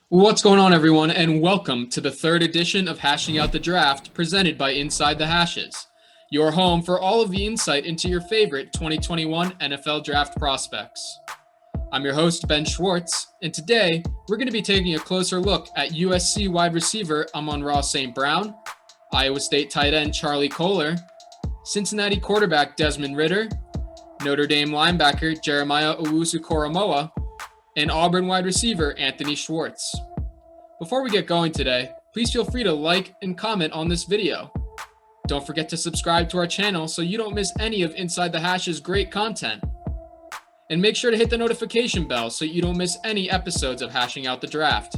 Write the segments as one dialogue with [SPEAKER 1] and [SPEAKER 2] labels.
[SPEAKER 1] What's going on, everyone, and welcome to the third edition of Hashing Out the Draft presented by Inside the Hashes, your home for all of the insight into your favorite 2021 NFL Draft prospects. I'm your host, Ben Schwartz, and today we're going to be taking a closer look at USC wide receiver Amon St Brown, Iowa State tight end Charlie Kohler, Cincinnati quarterback Desmond Ritter, Notre Dame linebacker Jeremiah Owusu-Koramoah, and Auburn wide receiver Anthony Schwartz. Before we get going today, please feel free to like and comment on this video. Don't forget to subscribe to our channel so you don't miss any of Inside the Hash's great content. And make sure to hit the notification bell so you don't miss any episodes of Hashing Out the Draft.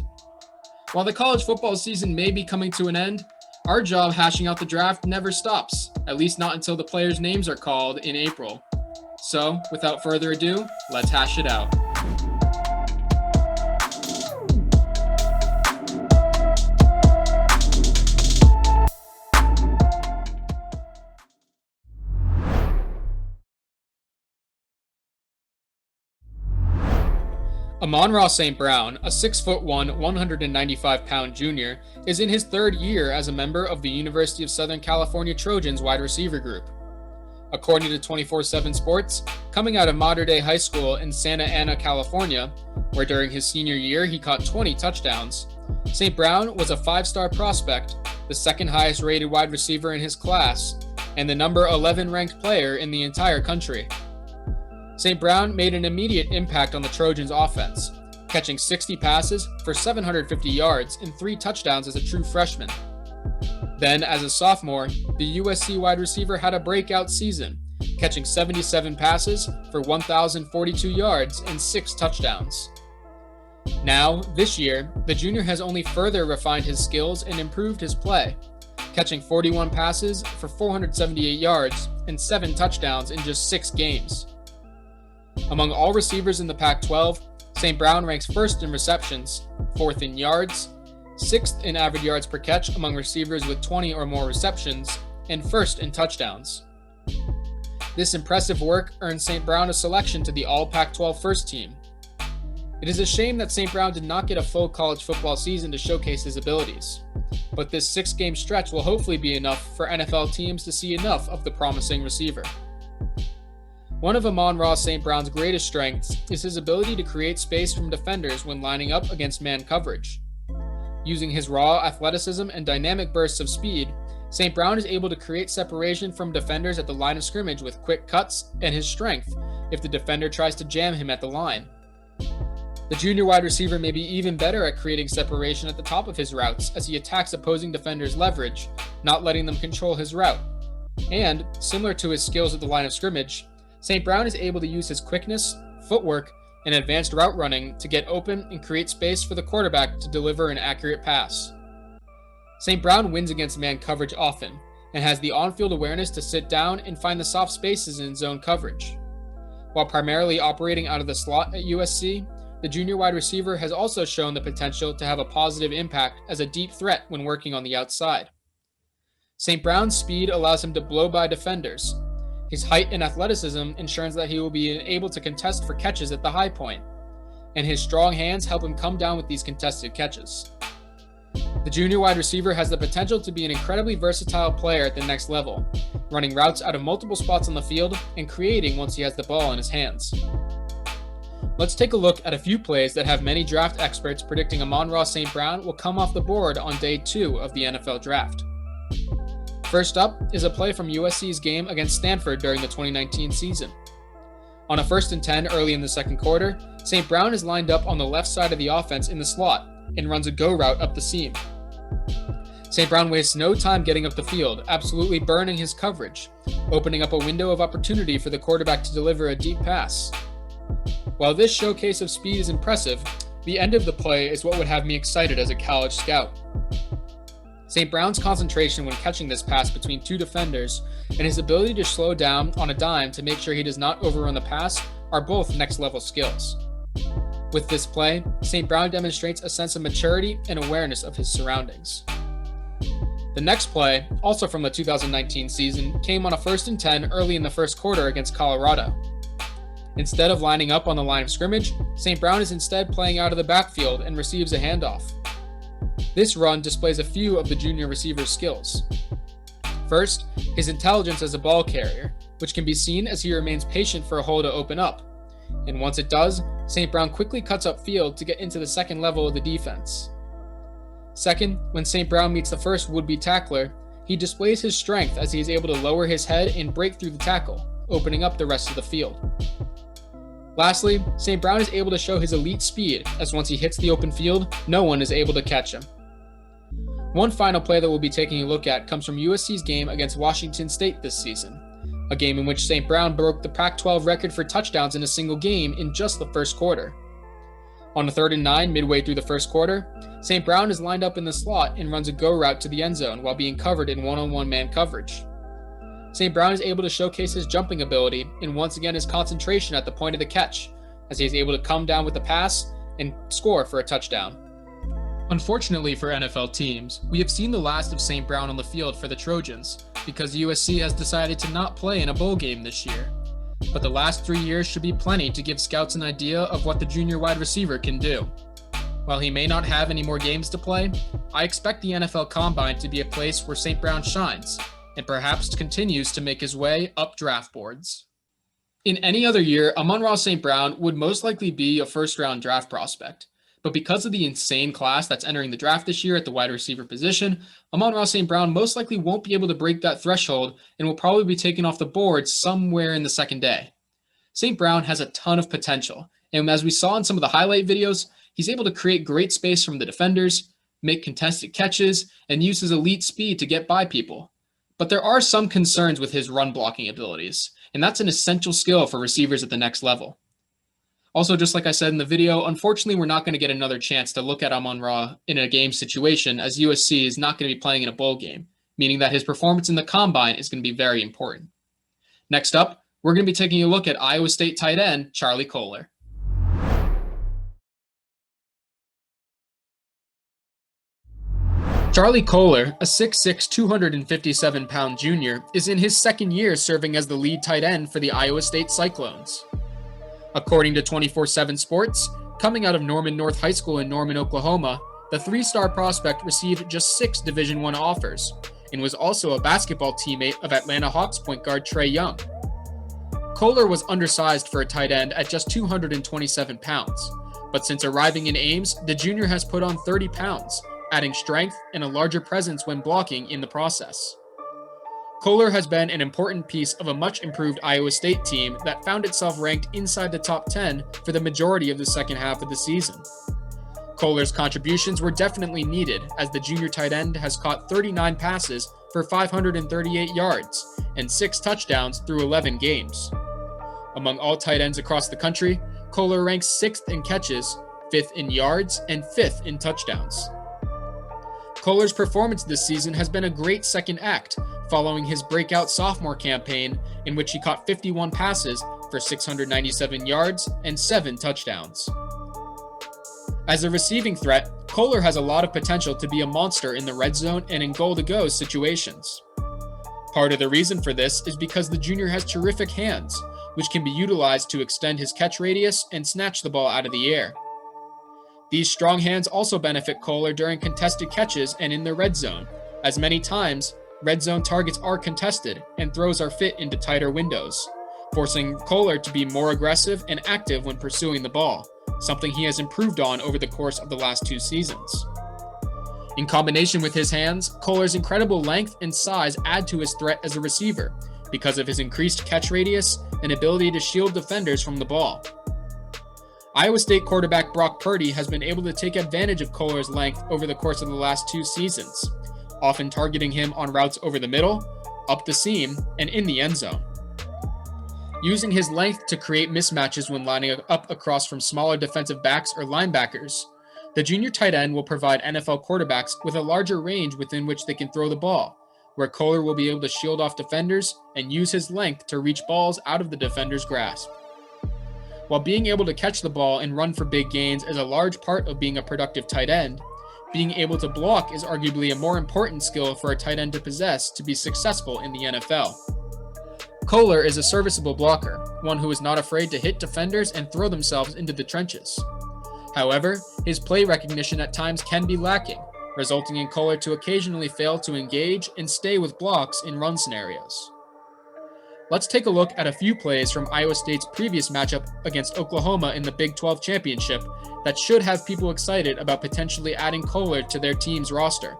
[SPEAKER 1] While the college football season may be coming to an end, our job hashing out the draft never stops, at least not until the players' names are called in April. So, without further ado, let's hash it out. Amon St Brown, a 6'1", 195-pound junior, is in his third year as a member of the University of Southern California Trojans wide receiver group. According to 24/7 Sports, coming out of Mater Dei High School in Santa Ana, California, where during his senior year he caught 20 touchdowns, St. Brown was a 5-star prospect, the second highest rated wide receiver in his class, and the number 11 ranked player in the entire country. St. Brown made an immediate impact on the Trojans' offense, catching 60 passes for 750 yards and 3 touchdowns as a true freshman. Then, as a sophomore, the USC wide receiver had a breakout season, catching 77 passes for 1,042 yards and 6 touchdowns. Now, this year, the junior has only further refined his skills and improved his play, catching 41 passes for 478 yards and 7 touchdowns in just 6 games. Among all receivers in the Pac-12, St. Brown ranks first in receptions, fourth in yards, sixth in average yards per catch among receivers with 20 or more receptions, and first in touchdowns. This impressive work earned St. Brown a selection to the All-Pac-12 first team. It is a shame that St. Brown did not get a full college football season to showcase his abilities, but this 6-game stretch will hopefully be enough for NFL teams to see enough of the promising receiver. One of Amon St. Brown's greatest strengths is his ability to create space from defenders when lining up against man coverage. Using his raw athleticism and dynamic bursts of speed, St. Brown is able to create separation from defenders at the line of scrimmage with quick cuts and his strength if the defender tries to jam him at the line. The junior wide receiver may be even better at creating separation at the top of his routes as he attacks opposing defenders' leverage, not letting them control his route. And, similar to his skills at the line of scrimmage, St. Brown is able to use his quickness, footwork, and advanced route running to get open and create space for the quarterback to deliver an accurate pass. St. Brown wins against man coverage often and has the on-field awareness to sit down and find the soft spaces in zone coverage. While primarily operating out of the slot at USC, the junior wide receiver has also shown the potential to have a positive impact as a deep threat when working on the outside. St. Brown's speed allows him to blow by defenders. His height and athleticism ensures that he will be able to contest for catches at the high point, and his strong hands help him come down with these contested catches. The junior wide receiver has the potential to be an incredibly versatile player at the next level, running routes out of multiple spots on the field and creating once he has the ball in his hands. Let's take a look at a few plays that have many draft experts predicting Amon St. Brown will come off the board on day 2 of the NFL Draft. First up is a play from USC's game against Stanford during the 2019 season. On a 1st and 10 early in the second quarter, St. Brown is lined up on the left side of the offense in the slot and runs a go route up the seam. St. Brown wastes no time getting up the field, absolutely burning his coverage, opening up a window of opportunity for the quarterback to deliver a deep pass. While this showcase of speed is impressive, the end of the play is what would have me excited as a college scout. St. Brown's concentration when catching this pass between 2 defenders and his ability to slow down on a dime to make sure he does not overrun the pass are both next-level skills. With this play, St. Brown demonstrates a sense of maturity and awareness of his surroundings. The next play, also from the 2019 season, came on a 1st and 10 early in the first quarter against Colorado. Instead of lining up on the line of scrimmage, St. Brown is instead playing out of the backfield and receives a handoff. This run displays a few of the junior receiver's skills. First, his intelligence as a ball carrier, which can be seen as he remains patient for a hole to open up. And once it does, St. Brown quickly cuts upfield to get into the second level of the defense. Second, when St. Brown meets the first would-be tackler, he displays his strength as he is able to lower his head and break through the tackle, opening up the rest of the field. Lastly, St. Brown is able to show his elite speed, as once he hits the open field, no one is able to catch him. One final play that we'll be taking a look at comes from USC's game against Washington State this season, a game in which St. Brown broke the Pac-12 record for touchdowns in a single game in just the first quarter. On a 3rd and 9 midway through the first quarter, St. Brown is lined up in the slot and runs a go route to the end zone while being covered in one-on-one man coverage. St. Brown is able to showcase his jumping ability and once again his concentration at the point of the catch, as he is able to come down with the pass and score for a touchdown. Unfortunately for NFL teams, we have seen the last of St. Brown on the field for the Trojans because USC has decided to not play in a bowl game this year. But the last 3 years should be plenty to give scouts an idea of what the junior wide receiver can do. While he may not have any more games to play, I expect the NFL Combine to be a place where St. Brown shines and perhaps continues to make his way up draft boards. In any other year, Amon-Ra St. Brown would most likely be a first-round draft prospect. But because of the insane class that's entering the draft this year at the wide receiver position, Amon-Ra St. Brown most likely won't be able to break that threshold and will probably be taken off the board somewhere in the second day. St. Brown has a ton of potential, and as we saw in some of the highlight videos, he's able to create great space from the defenders, make contested catches, and use his elite speed to get by people. But there are some concerns with his run blocking abilities, and that's an essential skill for receivers at the next level. Also, just like I said in the video, unfortunately, we're not going to get another chance to look at Amon-Ra in a game situation as USC is not going to be playing in a bowl game, meaning that his performance in the Combine is going to be very important. Next up, we're going to be taking a look at Iowa State tight end Charlie Kolar. Charlie Kohler, a 6'6", 257-pound junior, is in his second year serving as the lead tight end for the Iowa State Cyclones. According to 24/7 Sports, coming out of Norman North High School in Norman, Oklahoma, the three-star prospect received just 6 Division I offers and was also a basketball teammate of Atlanta Hawks point guard Trae Young. Kohler was undersized for a tight end at just 227 pounds, but since arriving in Ames, the junior has put on 30 pounds, adding strength and a larger presence when blocking in the process. Kohler has been an important piece of a much-improved Iowa State team that found itself ranked inside the top 10 for the majority of the second half of the season. Kohler's contributions were definitely needed as the junior tight end has caught 39 passes for 538 yards and 6 touchdowns through 11 games. Among all tight ends across the country, Kohler ranks 6th in catches, 5th in yards, and 5th in touchdowns. Kohler's performance this season has been a great second act, following his breakout sophomore campaign in which he caught 51 passes for 697 yards and 7 touchdowns. As a receiving threat, Kohler has a lot of potential to be a monster in the red zone and in goal-to-go situations. Part of the reason for this is because the junior has terrific hands, which can be utilized to extend his catch radius and snatch the ball out of the air. These strong hands also benefit Kohler during contested catches and in the red zone, as many times, red zone targets are contested and throws are fit into tighter windows, forcing Kohler to be more aggressive and active when pursuing the ball, something he has improved on over the course of the last 2 seasons. In combination with his hands, Kohler's incredible length and size add to his threat as a receiver because of his increased catch radius and ability to shield defenders from the ball. Iowa State quarterback Brock Purdy has been able to take advantage of Kohler's length over the course of the last 2 seasons, often targeting him on routes over the middle, up the seam, and in the end zone. Using his length to create mismatches when lining up across from smaller defensive backs or linebackers, the junior tight end will provide NFL quarterbacks with a larger range within which they can throw the ball, where Kohler will be able to shield off defenders and use his length to reach balls out of the defender's grasp. While being able to catch the ball and run for big gains is a large part of being a productive tight end, being able to block is arguably a more important skill for a tight end to possess to be successful in the NFL. Kohler is a serviceable blocker, one who is not afraid to hit defenders and throw themselves into the trenches. However, his play recognition at times can be lacking, resulting in Kohler to occasionally fail to engage and stay with blocks in run scenarios. Let's take a look at a few plays from Iowa State's previous matchup against Oklahoma in the Big 12 championship that should have people excited about potentially adding Kohler to their team's roster.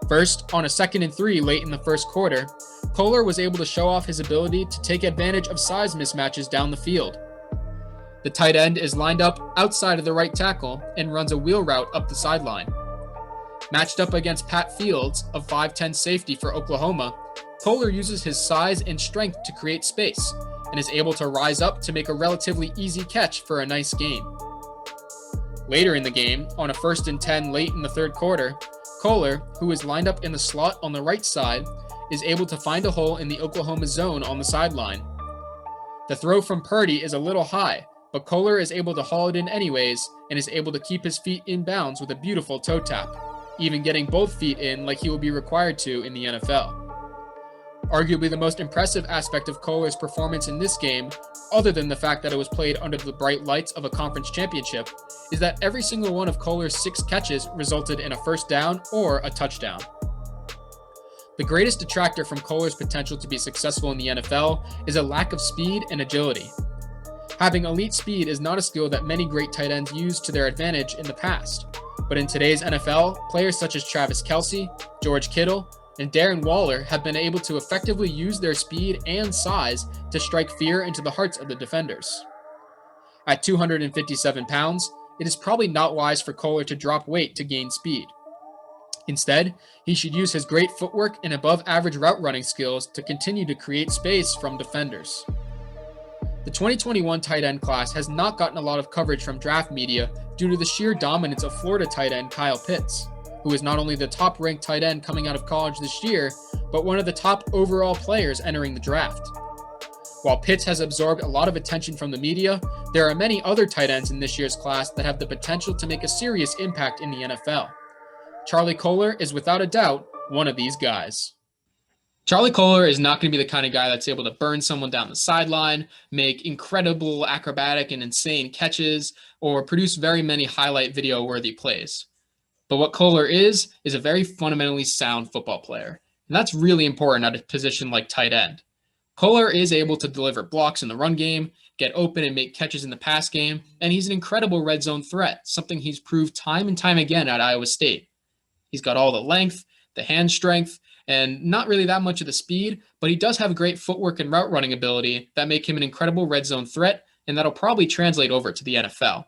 [SPEAKER 1] First, on a 2nd and 3 late in the first quarter, Kohler was able to show off his ability to take advantage of size mismatches down the field. The tight end is lined up outside of the right tackle and runs a wheel route up the sideline. Matched up against Pat Fields, a 5'10 safety for Oklahoma, Kohler uses his size and strength to create space and is able to rise up to make a relatively easy catch for a nice gain. Later in the game, on a 1st and 10 late in the third quarter, Kohler, who is lined up in the slot on the right side, is able to find a hole in the Oklahoma zone on the sideline. The throw from Purdy is a little high, but Kohler is able to haul it in anyways and is able to keep his feet in bounds with a beautiful toe tap, even getting both feet in like he will be required to in the NFL. Arguably the most impressive aspect of Kohler's performance in this game, other than the fact that it was played under the bright lights of a conference championship, is that every single one of Kohler's 6 catches resulted in a first down or a touchdown. The greatest detractor from Kohler's potential to be successful in the NFL is a lack of speed and agility. Having elite speed is not a skill that many great tight ends used to their advantage in the past, but in today's NFL, players such as Travis Kelce, George Kittle, and Darren Waller have been able to effectively use their speed and size to strike fear into the hearts of the defenders. At 257 pounds, it is probably not wise for Kohler to drop weight to gain speed. Instead, he should use his great footwork and above-average route running skills to continue to create space from defenders. The 2021 tight end class has not gotten a lot of coverage from draft media due to the sheer dominance of Florida tight end Kyle Pitts, who is not only the top-ranked tight end coming out of college this year, but one of the top overall players entering the draft. While Pitts has absorbed a lot of attention from the media, there are many other tight ends in this year's class that have the potential to make a serious impact in the NFL. Charlie Kolar is without a doubt one of these guys. Charlie Kolar is not going to be the kind of guy that's able to burn someone down the sideline, make incredible acrobatic and insane catches, or produce very many highlight video-worthy plays. But what Kohler is a very fundamentally sound football player. And that's really important at a position like tight end. Kohler is able to deliver blocks in the run game, get open and make catches in the pass game, and he's an incredible red zone threat, something he's proved time and time again at Iowa State. He's got all the length, the hand strength, and not really that much of the speed, but he does have great footwork and route running ability that make him an incredible red zone threat, and that'll probably translate over to the NFL.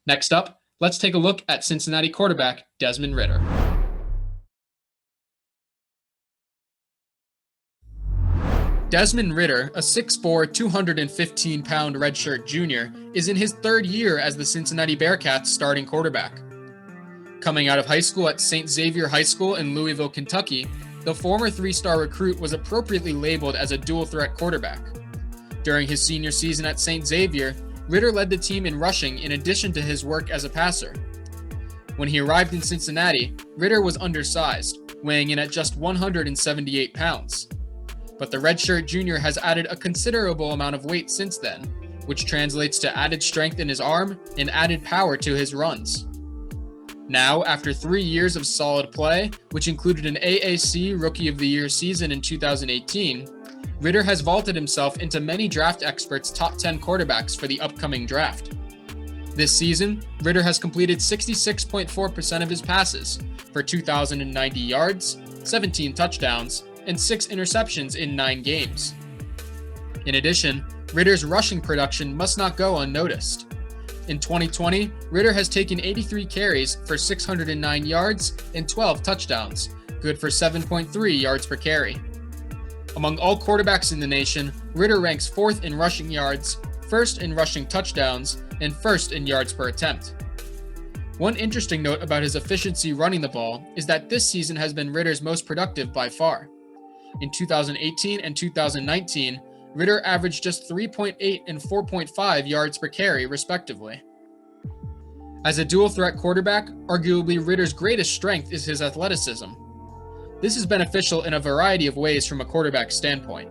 [SPEAKER 1] Next up, let's take a look at Cincinnati quarterback Desmond Ritter. Desmond Ritter, a 6'4", 215-pound redshirt junior, is in his 3rd year as the Cincinnati Bearcats' starting quarterback. Coming out of high school at St. Xavier High School in Louisville, Kentucky, the former 3-star recruit was appropriately labeled as a dual-threat quarterback. During his senior season at St. Xavier, Ritter led the team in rushing in addition to his work as a passer. When he arrived in Cincinnati, Ritter was undersized, weighing in at just 178 pounds. But the redshirt junior has added a considerable amount of weight since then, which translates to added strength in his arm and added power to his runs. Now, after 3 years of solid play, which included an AAC Rookie of the Year season in 2018, Ritter has vaulted himself into many draft experts' top 10 quarterbacks for the upcoming draft. This season, Ritter has completed 66.4% of his passes for 2,090 yards, 17 touchdowns, and 6 interceptions in 9 games. In addition, Ritter's rushing production must not go unnoticed. In 2020, Ritter has taken 83 carries for 609 yards and 12 touchdowns, good for 7.3 yards per carry. Among all quarterbacks in the nation, Ritter ranks 4th in rushing yards, 1st in rushing touchdowns, and 1st in yards per attempt. One interesting note about his efficiency running the ball is that this season has been Ritter's most productive by far. In 2018 and 2019, Ritter averaged just 3.8 and 4.5 yards per carry, respectively. As a dual-threat quarterback, arguably Ritter's greatest strength is his athleticism. This is beneficial in a variety of ways from a quarterback's standpoint.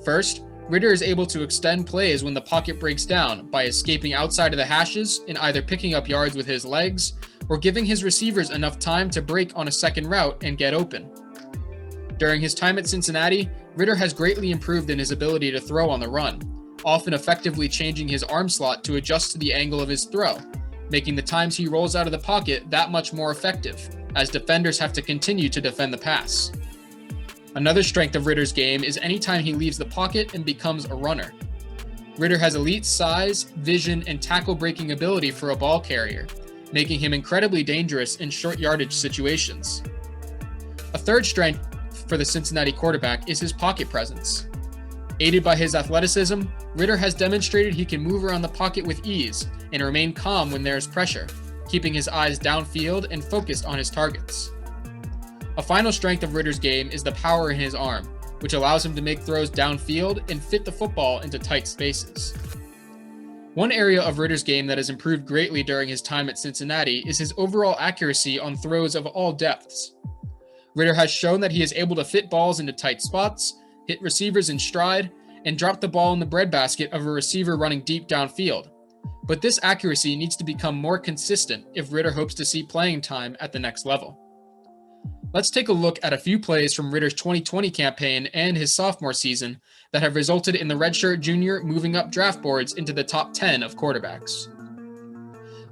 [SPEAKER 1] First, Ritter is able to extend plays when the pocket breaks down by escaping outside of the hashes and either picking up yards with his legs or giving his receivers enough time to break on a second route and get open. During his time at Cincinnati, Ritter has greatly improved in his ability to throw on the run, often effectively changing his arm slot to adjust to the angle of his throw, making the times he rolls out of the pocket that much more effective, as defenders have to continue to defend the pass. Another strength of Ritter's game is anytime he leaves the pocket and becomes a runner. Ritter has elite size, vision, and tackle-breaking ability for a ball carrier, making him incredibly dangerous in short yardage situations. A third strength for the Cincinnati quarterback is his pocket presence. Aided by his athleticism, Ritter has demonstrated he can move around the pocket with ease and remain calm when there is pressure, keeping his eyes downfield and focused on his targets. A final strength of Ritter's game is the power in his arm, which allows him to make throws downfield and fit the football into tight spaces. One area of Ritter's game that has improved greatly during his time at Cincinnati is his overall accuracy on throws of all depths. Ritter has shown that he is able to fit balls into tight spots, hit receivers in stride, and drop the ball in the breadbasket of a receiver running deep downfield. But this accuracy needs to become more consistent if Ritter hopes to see playing time at the next level. Let's take a look at a few plays from Ritter's 2020 campaign and his sophomore season that have resulted in the redshirt junior moving up draft boards into the top 10 of quarterbacks.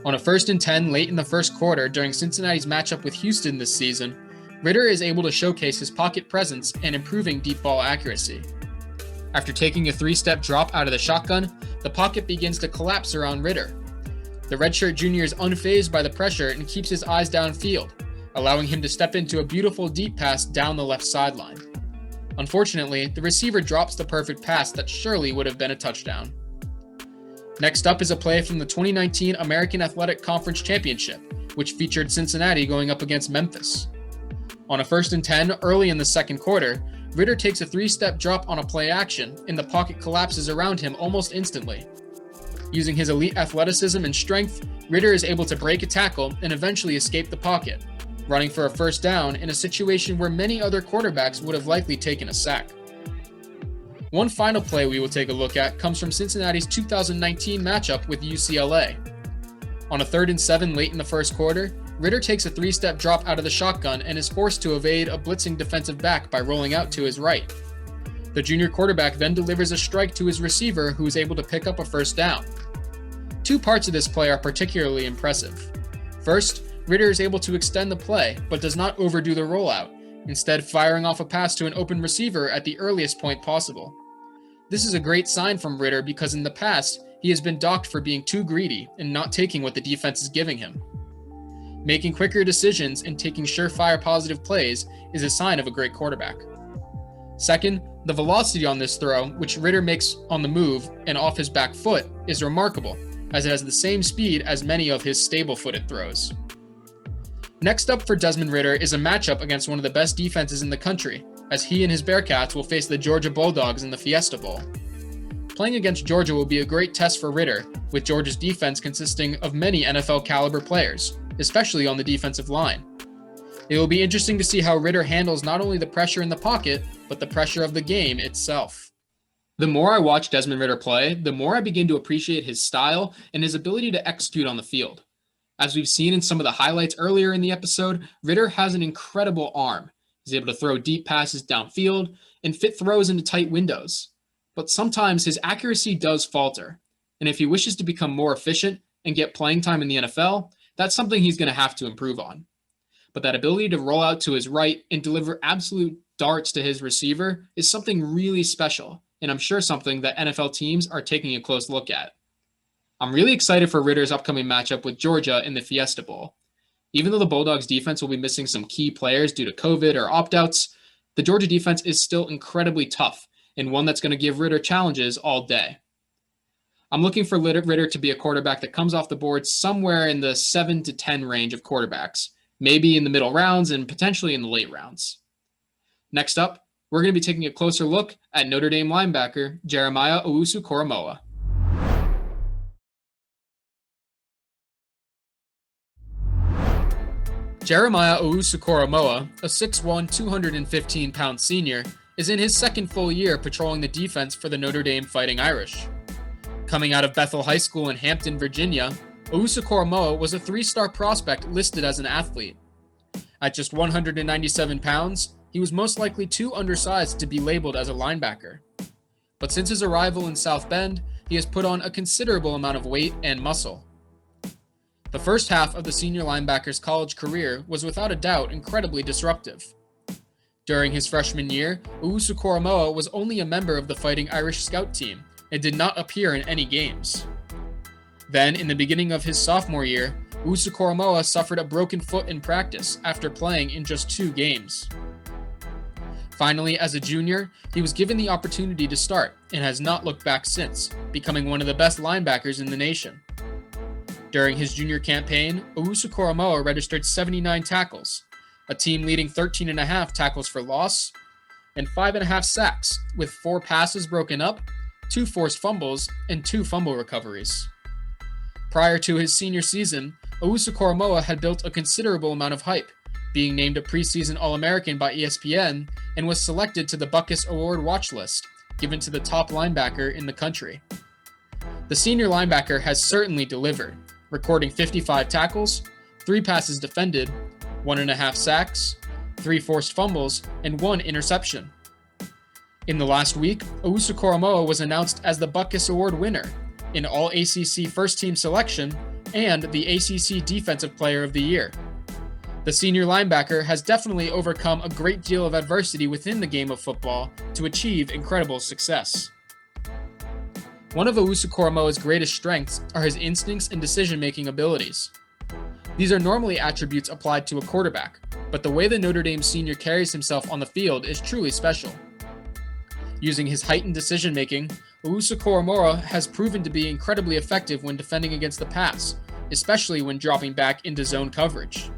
[SPEAKER 1] On a 1st and 10 late in the first quarter during Cincinnati's matchup with Houston this season, Ritter is able to showcase his pocket presence and improving deep ball accuracy. After taking a 3-step drop out of the shotgun, the pocket begins to collapse around Ritter. The redshirt junior is unfazed by the pressure and keeps his eyes downfield, allowing him to step into a beautiful deep pass down the left sideline. Unfortunately, the receiver drops the perfect pass that surely would have been a touchdown. Next up is a play from the 2019 American Athletic Conference Championship, which featured Cincinnati going up against Memphis. On a 1st and 10 early in the second quarter, Ritter takes a 3-step drop on a play action, and the pocket collapses around him almost instantly. Using his elite athleticism and strength, Ritter is able to break a tackle and eventually escape the pocket, running for a first down in a situation where many other quarterbacks would have likely taken a sack. One final play we will take a look at comes from Cincinnati's 2019 matchup with UCLA. On a 3rd and 7 late in the first quarter, Ritter takes a 3-step drop out of the shotgun and is forced to evade a blitzing defensive back by rolling out to his right. The junior quarterback then delivers a strike to his receiver, who is able to pick up a first down. Two parts of this play are particularly impressive. First, Ritter is able to extend the play, but does not overdo the rollout, instead firing off a pass to an open receiver at the earliest point possible. This is a great sign from Ritter because in the past, he has been docked for being too greedy and not taking what the defense is giving him. Making quicker decisions and taking surefire positive plays is a sign of a great quarterback. Second, the velocity on this throw, which Ritter makes on the move and off his back foot, is remarkable, as it has the same speed as many of his stable-footed throws. Next up for Desmond Ritter is a matchup against one of the best defenses in the country, as he and his Bearcats will face the Georgia Bulldogs in the Fiesta Bowl. Playing against Georgia will be a great test for Ritter, with Georgia's defense consisting of many NFL-caliber players, especially on the defensive line. It will be interesting to see how Ritter handles not only the pressure in the pocket, but the pressure of the game itself. The more I watch Desmond Ritter play, the more I begin to appreciate his style and his ability to execute on the field. As we've seen in some of the highlights earlier in the episode, Ritter has an incredible arm. He's able to throw deep passes downfield and fit throws into tight windows. But sometimes his accuracy does falter, and if he wishes to become more efficient and get playing time in the NFL, that's something he's going to have to improve on. But that ability to roll out to his right and deliver absolute darts to his receiver is something really special, and I'm sure something that NFL teams are taking a close look at. I'm really excited for Ritter's upcoming matchup with Georgia in the Fiesta Bowl. Even though the Bulldogs defense will be missing some key players due to COVID or opt-outs, the Georgia defense is still incredibly tough and one that's going to give Ritter challenges all day. I'm looking for Ritter to be a quarterback that comes off the board somewhere in the 7 to 10 range of quarterbacks, maybe in the middle rounds and potentially in the late rounds. Next up, we're going to be taking a closer look at Notre Dame linebacker Jeremiah Owusu-Koramoah. Jeremiah Owusu-Koramoah, a 6'1", 215-pound senior, is in his second full year patrolling the defense for the Notre Dame Fighting Irish. Coming out of Bethel High School in Hampton, Virginia, Owusu-Koramoah was a three-star prospect listed as an athlete. At just 197 pounds, he was most likely too undersized to be labeled as a linebacker. But since his arrival in South Bend, he has put on a considerable amount of weight and muscle. The first half of the senior linebacker's college career was without a doubt incredibly disruptive. During his freshman year, Owusu-Koramoah was only a member of the Fighting Irish scout team and did not appear in any games. Then, in the beginning of his sophomore year, Owusu-Koramoah suffered a broken foot in practice after playing in just 2 games. Finally, as a junior, he was given the opportunity to start and has not looked back since, becoming one of the best linebackers in the nation. During his junior campaign, Owusu-Koramoah registered 79 tackles, a team-leading 13.5 tackles for loss, and 5.5 sacks, with 4 passes broken up, 2 forced fumbles, and 2 fumble recoveries. Prior to his senior season, Owusu-Koramoah had built a considerable amount of hype, being named a preseason All-American by ESPN and was selected to the Butkus Award watch list, given to the top linebacker in the country. The senior linebacker has certainly delivered, recording 55 tackles, 3 passes defended, 1.5 sacks, 3 forced fumbles, and 1 interception. In the last week, Owusu-Koramoah was announced as the Butkus Award winner, in All-ACC first-team selection, and the ACC Defensive Player of the Year. The senior linebacker has definitely overcome a great deal of adversity within the game of football to achieve incredible success. One of Owusu-Koramoah's greatest strengths are his instincts and decision-making abilities. These are normally attributes applied to a quarterback, but the way the Notre Dame senior carries himself on the field is truly special. Using his heightened decision-making, Owusu-Koramoah has proven to be incredibly effective when defending against the pass, especially when dropping back into zone coverage.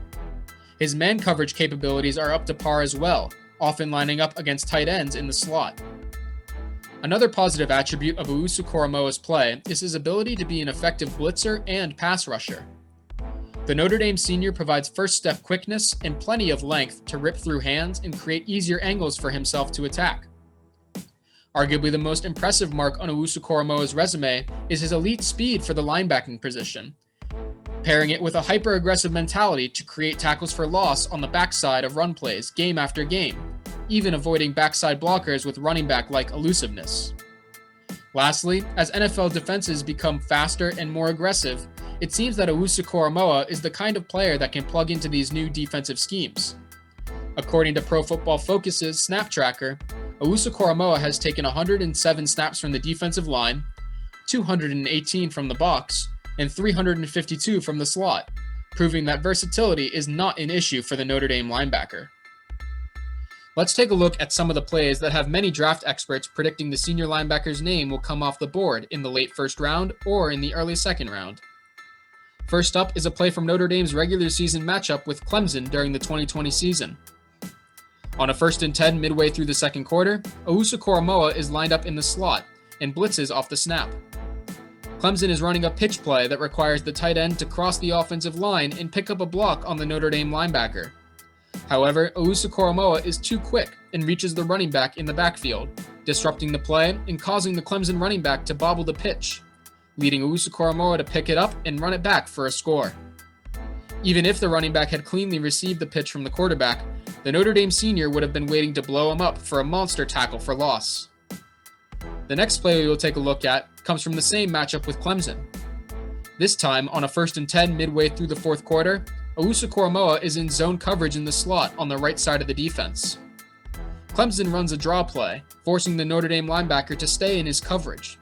[SPEAKER 1] His man coverage capabilities are up to par as well, often lining up against tight ends in the slot. Another positive attribute of Owusu-Koramoah's play is his ability to be an effective blitzer and pass rusher. The Notre Dame senior provides first-step quickness and plenty of length to rip through hands and create easier angles for himself to attack. Arguably the most impressive mark on Owusu-Koramoah's resume is his elite speed for the linebacking position, pairing it with a hyper-aggressive mentality to create tackles for loss on the backside of run plays game after game, even avoiding backside blockers with running back-like elusiveness. Lastly, as NFL defenses become faster and more aggressive, it seems that Owusu-Koramoah is the kind of player that can plug into these new defensive schemes. According to Pro Football Focus's snap tracker, Owusu-Koramoah has taken 107 snaps from the defensive line, 218 from the box, and 352 from the slot, proving that versatility is not an issue for the Notre Dame linebacker. Let's take a look at some of the plays that have many draft experts predicting the senior linebacker's name will come off the board in the late first round or in the early second round. First up is a play from Notre Dame's regular season matchup with Clemson during the 2020 season. On a 1st and 10 midway through the second quarter, Owusu-Koramoah is lined up in the slot and blitzes off the snap. Clemson is running a pitch play that requires the tight end to cross the offensive line and pick up a block on the Notre Dame linebacker. However, Owusu-Koramoah is too quick and reaches the running back in the backfield, disrupting the play and causing the Clemson running back to bobble the pitch, leading Owusu-Koramoah to pick it up and run it back for a score. Even if the running back had cleanly received the pitch from the quarterback, the Notre Dame senior would have been waiting to blow him up for a monster tackle for loss. The next play we will take a look at comes from the same matchup with Clemson. This time, on a 1st and 10 midway through the fourth quarter, Owusu-Koramoah is in zone coverage in the slot on the right side of the defense. Clemson runs a draw play, forcing the Notre Dame linebacker to stay in his coverage.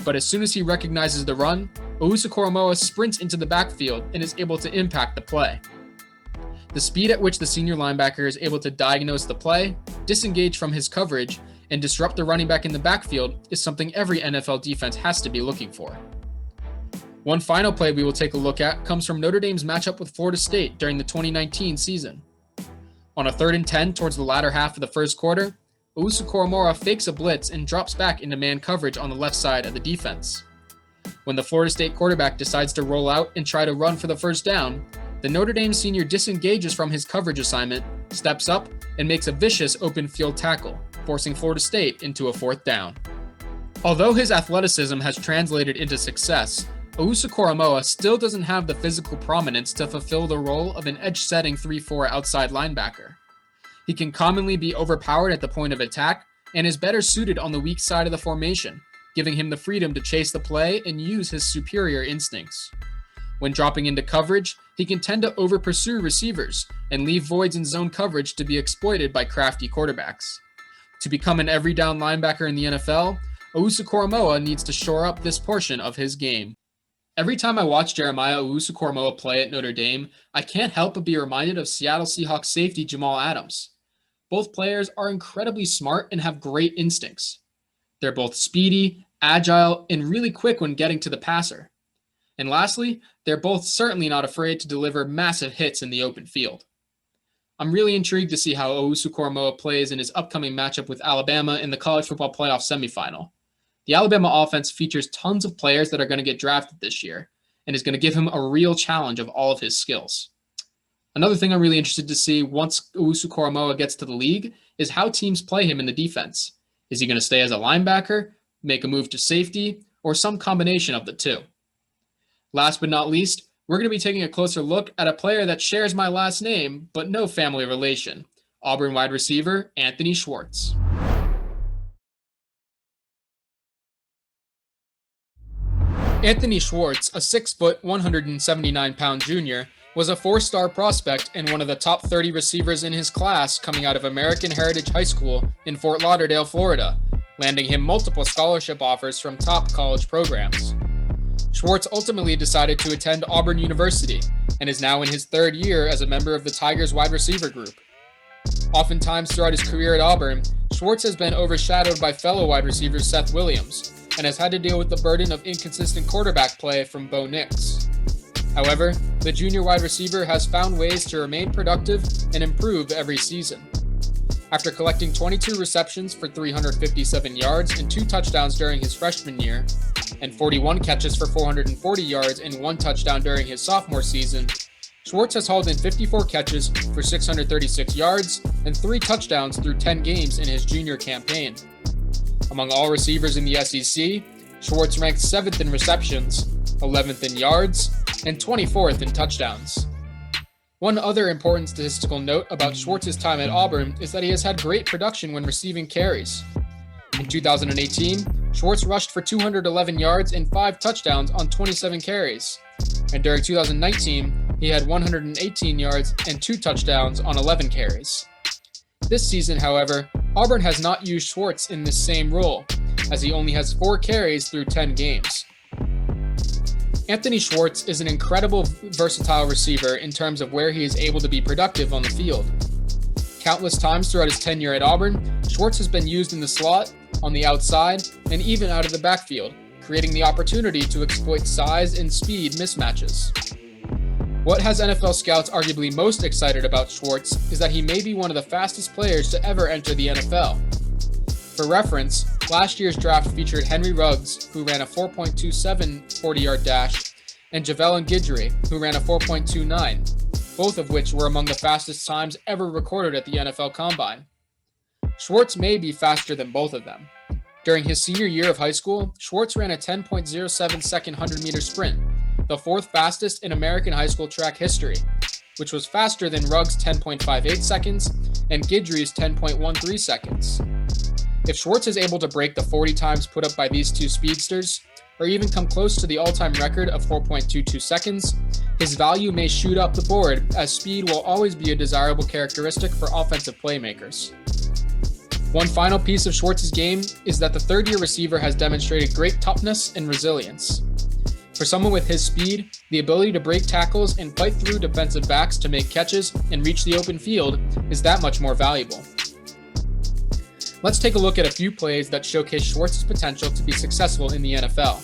[SPEAKER 1] But as soon as he recognizes the run, Owusu-Koramoah sprints into the backfield and is able to impact the play. The speed at which the senior linebacker is able to diagnose the play, disengage from his coverage, and disrupt the running back in the backfield is something every NFL defense has to be looking for. One final play we will take a look at comes from Notre Dame's matchup with Florida State during the 2019 season. On a 3rd and 10 towards the latter half of the first quarter, Owusu-Koramoah fakes a blitz and drops back into man coverage on the left side of the defense. When the Florida State quarterback decides to roll out and try to run for the first down, the Notre Dame senior disengages from his coverage assignment, steps up, and makes a vicious open field tackle, forcing Florida State into a 4th down. Although his athleticism has translated into success, Owusu-Koramoah still doesn't have the physical prominence to fulfill the role of an edge-setting 3-4 outside linebacker. He can commonly be overpowered at the point of attack and is better suited on the weak side of the formation, giving him the freedom to chase the play and use his superior instincts. When dropping into coverage, he can tend to over-pursue receivers and leave voids in zone coverage to be exploited by crafty quarterbacks. To become an every-down linebacker in the NFL, Owusu-Koramoah needs to shore up this portion of his game. Every time I watch Jeremiah Owusu-Koramoah play at Notre Dame, I can't help but be reminded of Seattle Seahawks safety Jamal Adams. Both players are incredibly smart and have great instincts. They're both speedy, agile, and really quick when getting to the passer. And lastly, they're both certainly not afraid to deliver massive hits in the open field. I'm really intrigued to see how Owusu-Koramoah plays in his upcoming matchup with Alabama in the college football playoff semifinal. The Alabama offense features tons of players that are going to get drafted this year and is going to give him a real challenge of all of his skills. Another thing I'm really interested to see once Owusu-Koramoah gets to the league is how teams play him in the defense. Is he going to stay as a linebacker, make a move to safety, or some combination of the two? Last but not least, we're going to be taking a closer look at a player that shares my last name, but no family relation, Auburn wide receiver Anthony Schwartz. Anthony Schwartz, a 6', 179-pound junior, was a 4-star prospect and one of the top 30 receivers in his class coming out of American Heritage High School in Fort Lauderdale, Florida, landing him multiple scholarship offers from top college programs. Schwartz ultimately decided to attend Auburn University and is now in his 3rd year as a member of the Tigers wide receiver group. Oftentimes throughout his career at Auburn, Schwartz has been overshadowed by fellow wide receiver Seth Williams, and has had to deal with the burden of inconsistent quarterback play from Bo Nix. However, the junior wide receiver has found ways to remain productive and improve every season. After collecting 22 receptions for 357 yards and 2 touchdowns during his freshman year, and 41 catches for 440 yards and 1 touchdown during his sophomore season, Schwartz has hauled in 54 catches for 636 yards and 3 touchdowns through 10 games in his junior campaign. Among all receivers in the SEC, Schwartz ranked 7th in receptions, 11th in yards, and 24th in touchdowns. One other important statistical note about Schwartz's time at Auburn is that he has had great production when receiving carries. In 2018, Schwartz rushed for 211 yards and 5 touchdowns on 27 carries, and during 2019, he had 118 yards and 2 touchdowns on 11 carries. This season, however, Auburn has not used Schwartz in this same role, as he only has 4 carries through 10 games. Anthony Schwartz is an incredible versatile receiver in terms of where he is able to be productive on the field. Countless times throughout his tenure at Auburn, Schwartz has been used in the slot, on the outside, and even out of the backfield, creating the opportunity to exploit size and speed mismatches. What has NFL scouts arguably most excited about Schwartz is that he may be one of the fastest players to ever enter the NFL. For reference, last year's draft featured Henry Ruggs, who ran a 4.27 40-yard dash, and Javelin Guidry, who ran a 4.29, both of which were among the fastest times ever recorded at the NFL Combine. Schwartz may be faster than both of them. During his senior year of high school, Schwartz ran a 10.07 second 100-meter sprint, the 4th fastest in American high school track history, which was faster than Ruggs' 10.58 seconds and Guidry's 10.13 seconds. If Schwartz is able to break the 40 times put up by these two speedsters, or even come close to the all-time record of 4.22 seconds, his value may shoot up the board, as speed will always be a desirable characteristic for offensive playmakers. One final piece of Schwartz's game is that the 3rd-year receiver has demonstrated great toughness and resilience. For someone with his speed, the ability to break tackles and fight through defensive backs to make catches and reach the open field is that much more valuable. Let's take a look at a few plays that showcase Schwartz's potential to be successful in the NFL.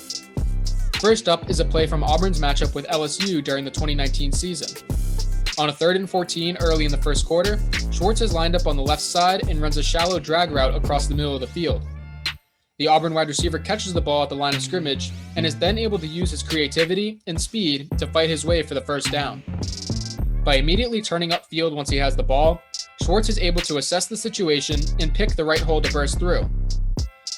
[SPEAKER 1] First up is a play from Auburn's matchup with LSU during the 2019 season. On a 3rd and 14 early in the first quarter, Schwartz is lined up on the left side and runs a shallow drag route across the middle of the field. The Auburn wide receiver catches the ball at the line of scrimmage and is then able to use his creativity and speed to fight his way for the first down. By immediately turning upfield once he has the ball, Schwartz is able to assess the situation and pick the right hole to burst through.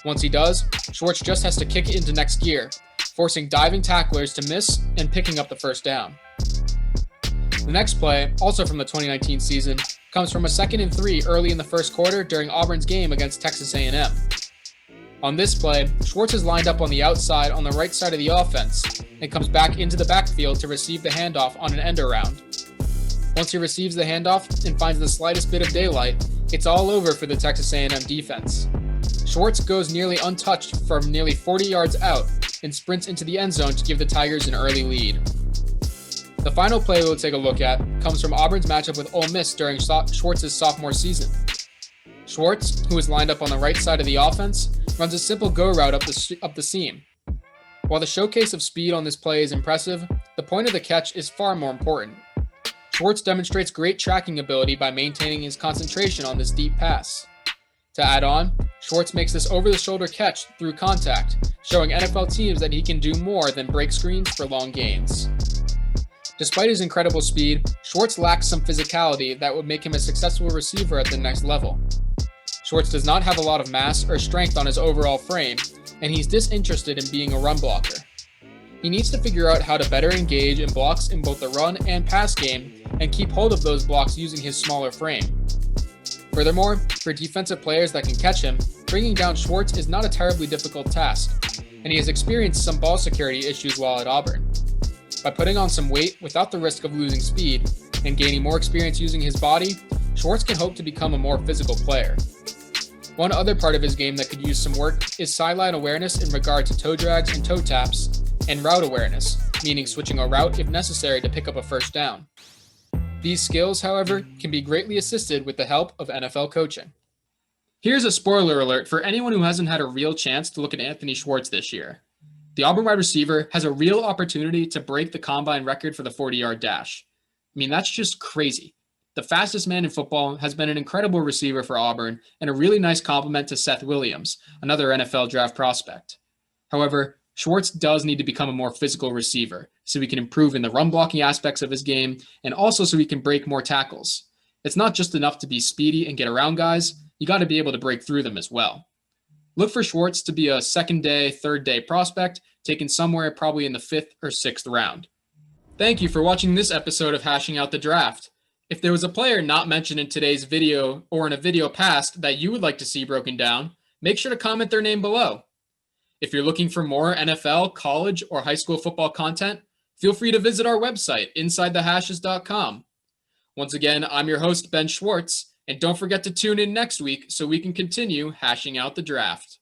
[SPEAKER 1] Once he does, Schwartz just has to kick it into next gear, forcing diving tacklers to miss and picking up the first down. The next play, also from the 2019 season, comes from a 2nd and 3 early in the first quarter during Auburn's game against Texas A&M. On this play, Schwartz is lined up on the outside on the right side of the offense and comes back into the backfield to receive the handoff on an end around. Once he receives the handoff and finds the slightest bit of daylight, it's all over for the Texas A&M defense. Schwartz goes nearly untouched from nearly 40 yards out and sprints into the end zone to give the Tigers an early lead. The final play we'll take a look at comes from Auburn's matchup with Ole Miss during Schwartz's sophomore season. Schwartz, who is lined up on the right side of the offense, runs a simple go route up the seam. While the showcase of speed on this play is impressive, the point of the catch is far more important. Schwartz demonstrates great tracking ability by maintaining his concentration on this deep pass. To add on, Schwartz makes this over-the-shoulder catch through contact, showing NFL teams that he can do more than break screens for long gains. Despite his incredible speed, Schwartz lacks some physicality that would make him a successful receiver at the next level. Schwartz does not have a lot of mass or strength on his overall frame, and he's disinterested in being a run blocker. He needs to figure out how to better engage in blocks in both the run and pass game and keep hold of those blocks using his smaller frame. Furthermore, for defensive players that can catch him, bringing down Schwartz is not a terribly difficult task, and he has experienced some ball security issues while at Auburn. By putting on some weight without the risk of losing speed and gaining more experience using his body, Schwartz can hope to become a more physical player. One other part of his game that could use some work is sideline awareness in regard to toe drags and toe taps, and route awareness, meaning switching a route if necessary to pick up a first down. These skills, however, can be greatly assisted with the help of NFL coaching. Here's a spoiler alert for anyone who hasn't had a real chance to look at Anthony Schwartz this year. The Auburn wide receiver has a real opportunity to break the combine record for the 40-yard dash. I mean, that's just crazy. The fastest man in football has been an incredible receiver for Auburn and a really nice compliment to Seth Williams, another NFL draft prospect. However, Schwartz does need to become a more physical receiver so he can improve in the run blocking aspects of his game and also so he can break more tackles. It's not just enough to be speedy and get around guys, you got to be able to break through them as well. Look for Schwartz to be a second day, third day prospect taken somewhere probably in the 5th or 6th round. Thank you for watching this episode of Hashing Out the Draft. If there was a player not mentioned in today's video or in a video past that you would like to see broken down, make sure to comment their name below. If you're looking for more NFL, college, or high school football content, feel free to visit our website, InsideTheHashes.com. Once again, I'm your host, Ben Schwartz, and don't forget to tune in next week so we can continue hashing out the draft.